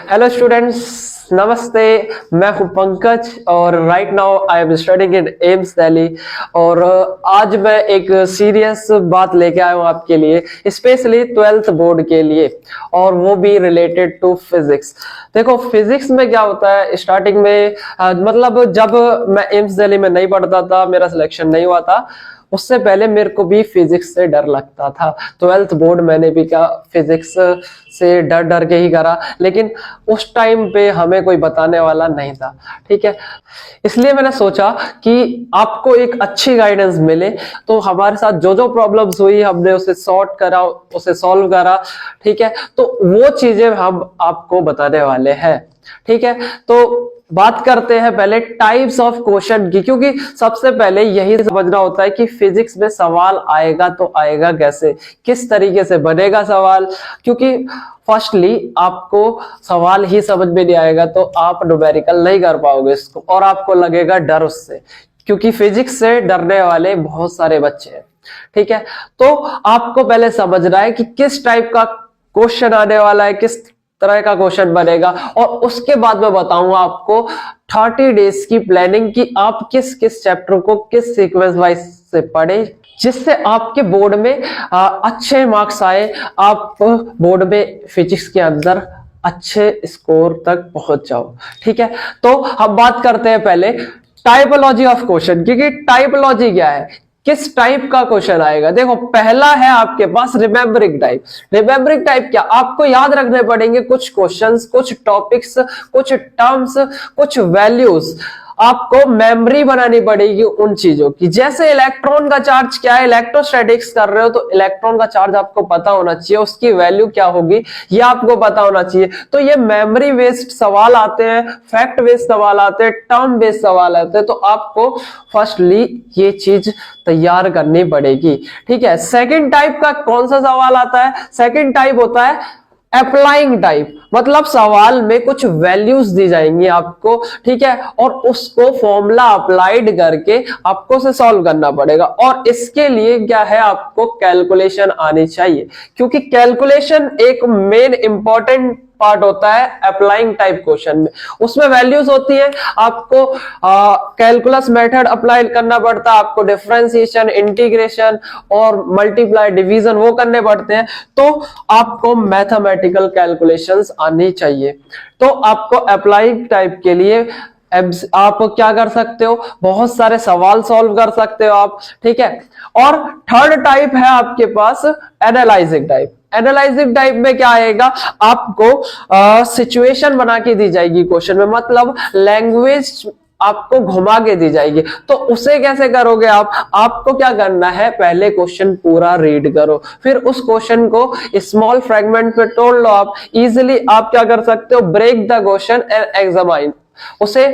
Hello students, नमस्ते। मैं हूं पंकज और right now I am studying in AIIMS Delhi. और आज मैं एक सीरियस बात लेके आया हूं आपके लिए, स्पेशली 12th बोर्ड के लिए, और वो भी रिलेटेड टू फिजिक्स। देखो, फिजिक्स में क्या होता है, स्टार्टिंग में मतलब जब मैं एम्स दिल्ली में नहीं पढ़ता था, मेरा सिलेक्शन नहीं हुआ था, उससे पहले मेरे को भी फिजिक्स से डर लगता था। 12th बोर्ड मैंने भी क्या फिजिक्स से डर डर के ही करा, लेकिन उस टाइम पे हमें कोई बताने वाला नहीं था, ठीक है। इसलिए मैंने सोचा कि आपको एक अच्छी गाइडेंस मिले, तो हमारे साथ जो जो प्रॉब्लम्स हुई हमने उसे सॉर्ट करा, उसे सॉल्व करा, ठीक है। तो वो चीजें हम आपको बताने वाले हैं, ठीक है। तो बात करते हैं पहले टाइप्स ऑफ क्वेश्चन की, क्योंकि सबसे पहले यही समझना होता है कि फिजिक्स में सवाल आएगा तो आएगा कैसे, किस तरीके से बनेगा सवाल। क्योंकि फर्स्टली आपको सवाल ही समझ में नहीं आएगा तो आप न्यूमेरिकल नहीं कर पाओगे इसको, और आपको लगेगा डर उससे, क्योंकि फिजिक्स से डरने वाले बहुत सारे बच्चे हैं, ठीक है। तो आपको पहले समझना है कि किस टाइप का क्वेश्चन आने वाला है, किस तरह का क्वेश्चन बनेगा, और उसके बाद मैं बताऊंगा आपको 30 डेज की प्लानिंग कि आप किस किस चैप्टर को किस सीक्वेंस वाइज से पढ़ें, जिससे आपके बोर्ड में अच्छे मार्क्स आए, आप बोर्ड में फिजिक्स के अंदर अच्छे स्कोर तक पहुंच जाओ, ठीक है। तो हम बात करते हैं पहले टाइपोलॉजी ऑफ क्वेश्चन, क्योंकि टाइपोलॉजी क्या है, किस टाइप का क्वेश्चन आएगा। देखो, पहला है आपके पास रिमेम्बरिंग टाइप। रिमेम्बरिंग टाइप क्या, आपको याद रखने पड़ेंगे कुछ क्वेश्चंस, कुछ टॉपिक्स, कुछ टर्म्स, कुछ वैल्यूज। आपको मेमोरी बनानी पड़ेगी उन चीजों की। जैसे इलेक्ट्रॉन का चार्ज क्या है, इलेक्ट्रोस्टैटिक्स कर रहे हो तो इलेक्ट्रॉन का चार्ज आपको पता होना चाहिए, उसकी वैल्यू क्या होगी ये आपको पता होना चाहिए। तो ये मेमोरी बेस्ड सवाल आते हैं, फैक्ट बेस्ड सवाल आते हैं, टर्म बेस्ड सवाल आते हैं। तो आपको फर्स्टली ये चीज तैयार करनी पड़ेगी, ठीक है। सेकंड टाइप का कौन सा सवाल आता है, सेकंड टाइप होता है अप्लाइंग टाइप। मतलब सवाल में कुछ वैल्यूज दी जाएंगी आपको, ठीक है, और उसको फॉर्मूला अप्लाइड करके आपको उसे सॉल्व करना पड़ेगा। और इसके लिए क्या है, आपको कैलकुलेशन आनी चाहिए, क्योंकि कैलकुलेशन एक मेन इंपॉर्टेंट पार्ट होता है अप्लाइंग टाइप क्वेश्चन में। उसमें वैल्यूज होती है, आपको कैलकुलस मेथड अप्लाई करना पड़ता है, आपको डिफरेंशिएशन, इंटीग्रेशन और मल्टीप्लाई, डिवीजन वो करने पड़ते हैं। तो आपको मैथमेटिकल कैलकुलेशंस आनी चाहिए। तो आपको अप्लाइंग टाइप के लिए आप क्या कर सकते हो, बहुत सारे सवाल सॉल्व कर सकते हो आप, ठीक है। और थर्ड टाइप है आपके पास एनालाइजिंग टाइप। एनालाइजिंग टाइप में क्या आएगा, आपको सिचुएशन बना के दी जाएगी क्वेश्चन में, मतलब लैंग्वेज आपको घुमा के दी जाएगी। तो उसे कैसे करोगे आप, आपको क्या करना है, पहले क्वेश्चन पूरा रीड करो, फिर उस क्वेश्चन को स्मॉल फ्रेगमेंट में तोड़ लो। आप इजीली आप क्या कर सकते हो, break the question and examine. उसे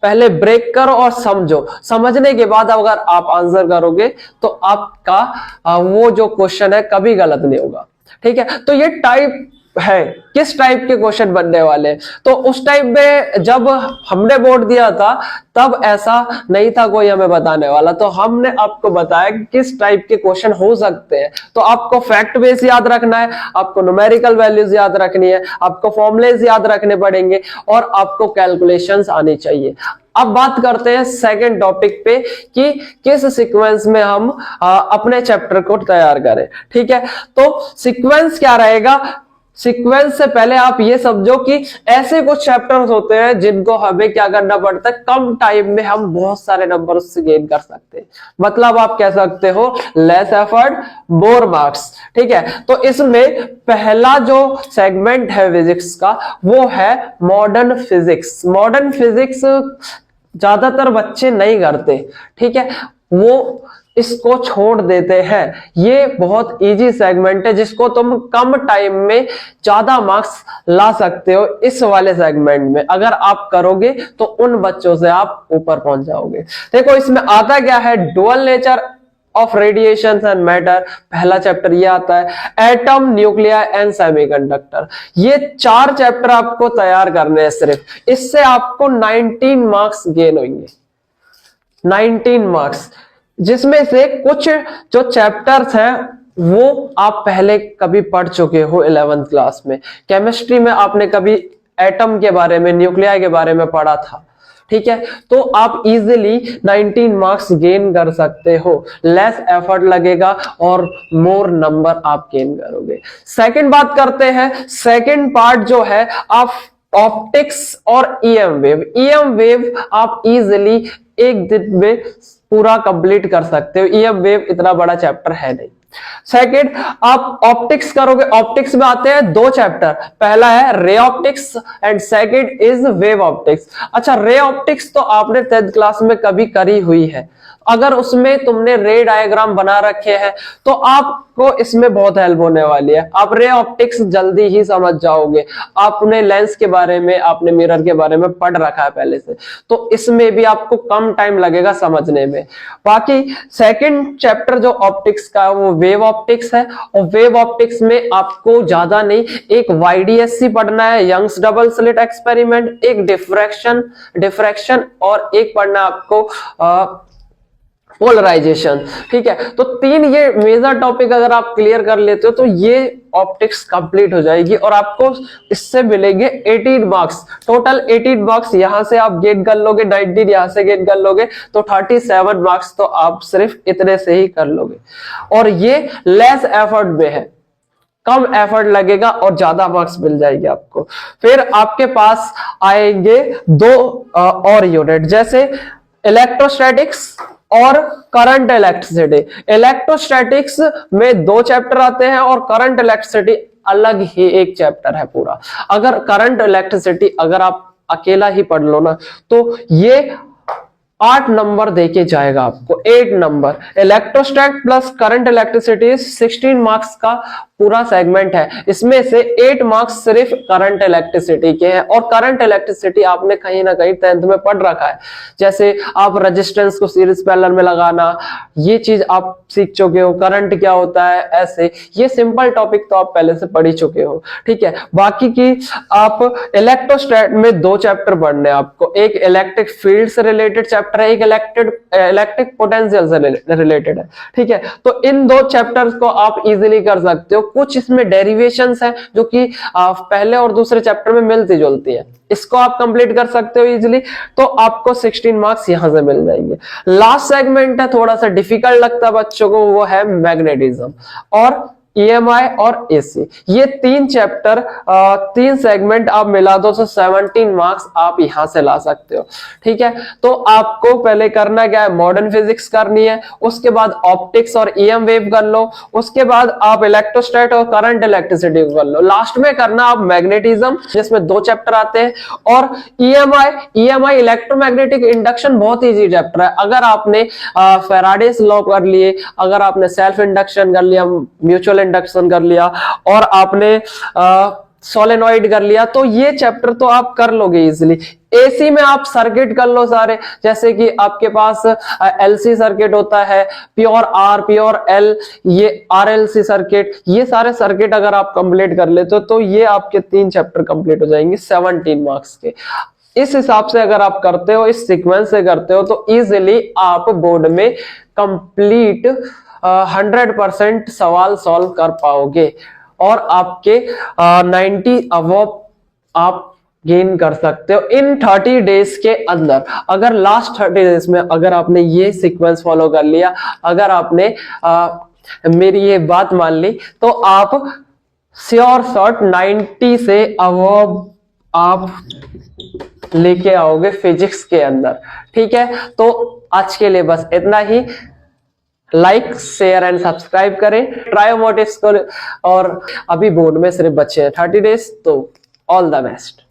पहले ब्रेक करो और समझो, समझने के बाद अगर आप आंसर करोगे तो आपका वो जो क्वेश्चन है कभी गलत नहीं होगा, ठीक है। तो ये टाइप है, किस टाइप के क्वेश्चन बनने वाले। तो उस टाइप में जब हमने बोर्ड दिया था तब ऐसा नहीं था कोई हमें बताने वाला, तो हमने आपको बताया कि किस टाइप के क्वेश्चन हो सकते हैं। तो आपको फैक्ट बेस याद रखना है, आपको न्यूमेरिकल वैल्यूज याद रखनी है, आपको फॉर्मूलेज याद रखने पड़ेंगे, और आपको कैलकुलेशंस आनी चाहिए। अब बात करते हैं सेकंड टॉपिक पे कि किस सीक्वेंस में हम अपने चैप्टर को तैयार करें, ठीक है। तो सीक्वेंस क्या रहेगा, सीक्वेंस से पहले आप ये समझो कि ऐसे कुछ चैप्टर्स होते हैं जिनको हमें क्या करना पड़ता है, कम टाइम में हम बहुत सारे नंबर से गेन कर सकते हैं। मतलब आप कह सकते हो लेस एफर्ट मोर मार्क्स, ठीक है। तो इसमें पहला जो सेगमेंट है फिजिक्स का वो है मॉडर्न फिजिक्स। मॉडर्न फिजिक्स ज्यादातर बच्चे नहीं करते, ठीक है, वो इसको छोड़ देते हैं। ये बहुत इजी सेगमेंट है जिसको तुम कम टाइम में ज्यादा मार्क्स ला सकते हो। इस वाले सेगमेंट में अगर आप करोगे तो उन बच्चों से आप ऊपर पहुंच जाओगे। देखो, इसमें आता क्या है, dual nature of radiation and matter, पहला चैप्टर ये आता है। एटम, न्यूक्लियर एंड सेमीकंडक्टर, ये 4 चैप्टर आपको तैयार करने हैं सिर्फ। इससे आपको 19 मार्क्स गेन होंगे, 19 मार्क्स, जिसमें से कुछ जो चैप्टर्स हैं वो आप पहले कभी पढ़ चुके हो 11th क्लास में। केमिस्ट्री में आपने कभी एटम के बारे में, न्यूक्लियाई के बारे में पढ़ा था, ठीक है। तो आप इजीली 19 मार्क्स गेन कर सकते हो, लेस एफर्ट लगेगा और मोर नंबर आप गेन करोगे। सेकंड बात करते हैं, सेकंड पार्ट जो है आप ऑप्टिक्स और ईएम वेव। ईएम वेव आप इजीली एक दिन में पूरा कंप्लीट कर सकते हो, ईएम वेव इतना बड़ा चैप्टर है नहीं। सेकंड, आप ऑप्टिक्स करोगे, ऑप्टिक्स में आते हैं दो चैप्टर, पहला है ray optics and second is wave optics. अच्छा, रे ऑप्टिक्स तो आपने 10th क्लास में कभी करी हुई है, अगर उसमें तुमने रे डायग्राम बना रखे हैं तो आपको इसमें बहुत हेल्प होने वाली है, आप रे ऑप्टिक्स जल्दी ही समझ जाओगे। आपने लेंस के बारे में, आपने मिरर के बारे में पढ़ रखा है पहले से, तो इसमें भी आपको कम टाइम लगेगा समझने में। बाकी सेकंड चैप्टर जो ऑप्टिक्स का है वो वेव ऑप्टिक्स है, और वेव ऑप्टिक्स में आपको ज्यादा नहीं, एक YDSC पढ़ना है, यंग्स डबल स्लिट एक्सपेरिमेंट, एक डिफ्रैक्शन और एक पढ़ना आपको पोलराइजेशन, ठीक है। तो 3 ये मेजर टॉपिक अगर आप क्लियर कर लेते हो तो ये ऑप्टिक्स कंप्लीट हो जाएगी और आपको इससे मिलेंगे 18 मार्क्स, टोटल 18 मार्क्स यहां से आप गेन कर लोगे, 19 यहां से गेन कर लोगे, तो 37 मार्क्स तो आप सिर्फ इतने से ही कर लोगे। और ये लेस एफर्ट में है, कम एफर्ट लगेगा और ज्यादा मार्क्स मिल जाएंगे आपको। फिर आपके पास आएंगे 2 और यूनिट, जैसे इलेक्ट्रोस्टैटिक्स और करंट इलेक्ट्रिसिटी। इलेक्ट्रोस्टैटिक्स में 2 चैप्टर आते हैं और करंट इलेक्ट्रिसिटी अलग ही एक चैप्टर है पूरा। अगर करंट इलेक्ट्रिसिटी अगर आप अकेला ही पढ़ लो ना तो ये 8 नंबर देके जाएगा आपको, 8 number. Electrostat plus current electricity 16 marks का पूरा सेगमेंट है, इसमें से 8 मार्क्स सिर्फ करंट इलेक्ट्रिसिटी के हैं। और करंट इलेक्ट्रिसिटी आपने कहीं ना कहीं 10th में पढ़ रखा है, जैसे आप रेजिस्टेंस को सीरीज पैरेलल में लगाना, ये चीज आप सीख चुके हो, करंट क्या होता है, ऐसे ये सिंपल टॉपिक तो आप पहले से पढ़ ही चुके हो, ठीक है। बाकी की आप इलेक्ट्रोस्टैट में 2 चैप्टर पढ़ने हैं आपको, एक इलेक्ट्रिक फील्ड से रिलेटेड चैप्टर है, एक इलेक्ट्रिक पोटेंशियल से रिलेटेड है, ठीक है। तो इन 2 चैप्टर्स को आप इजीली कर सकते हो। कुछ इसमें डेरिवेशंस हैं जो कि पहले और दूसरे चैप्टर में मिलती जुलती है, इसको आप कंप्लीट कर सकते हो इजीली, तो आपको 16 मार्क्स यहां से मिल जाएंगे। लास्ट सेगमेंट है, थोड़ा सा डिफिकल्ट लगता है बच्चों को, वो है मैग्नेटिज्म और EMI और AC। ये 3 चैप्टर 3 सेगमेंट आप मिला दो तो 17 मार्क्स आप यहां से ला सकते हो, ठीक है। तो आपको पहले करना क्या है, मॉडर्न फिजिक्स करनी है, उसके बाद ऑप्टिक्स और EM वेव कर लो, उसके बाद आप इलेक्ट्रोस्टैट और करंट इलेक्ट्रिसिटी कर लो, लास्ट में करना आप मैग्नेटिज्म जिसमें 2 चैप्टर आते हैं, और EMI इलेक्ट्रोमैग्नेटिक इंडक्शन बहुत ईजी चैप्टर है। अगर आपने फैराडेस लॉ कर लिए, अगर आपने सेल्फ इंडक्शन कर लिया, म्यूचुअल इंडक्शन कर लिया और आपने सोलेनॉइड कर लिया, तो ये चैप्टर तो आप कर लोगे इजीली। एसी में आप सर्किट कर लो सारे, जैसे कि आपके पास LC सर्किट होता है, प्योर R प्योर L, ये RLC सर्किट, ये सारे सर्किट अगर आप कंप्लीट कर लेते हो तो ये आपके 3 चैप्टर कंप्लीट हो जाएंगे 17 मार्क्स के। इस हिसाब से अगर आप करते हो, इस सीक्वेंस से करते हो, तो इजीली आप बोर्ड में कंप्लीट 100% सवाल सॉल्व कर पाओगे और आपके 90 अबव आप गेन कर सकते हो इन 30 डेज के अंदर। अगर लास्ट 30 डेज में अगर आपने ये सीक्वेंस फॉलो कर लिया, अगर आपने मेरी ये बात मान ली, तो आप श्योर शॉट 90 से अबव आप लेके आओगे फिजिक्स के अंदर, ठीक है। तो आज के लिए बस इतना ही। लाइक शेयर एंड सब्सक्राइब करें ट्रायोमोटिव्स को, और अभी बोर्ड में सिर्फ बचे हैं 30 डेज, तो ऑल द बेस्ट।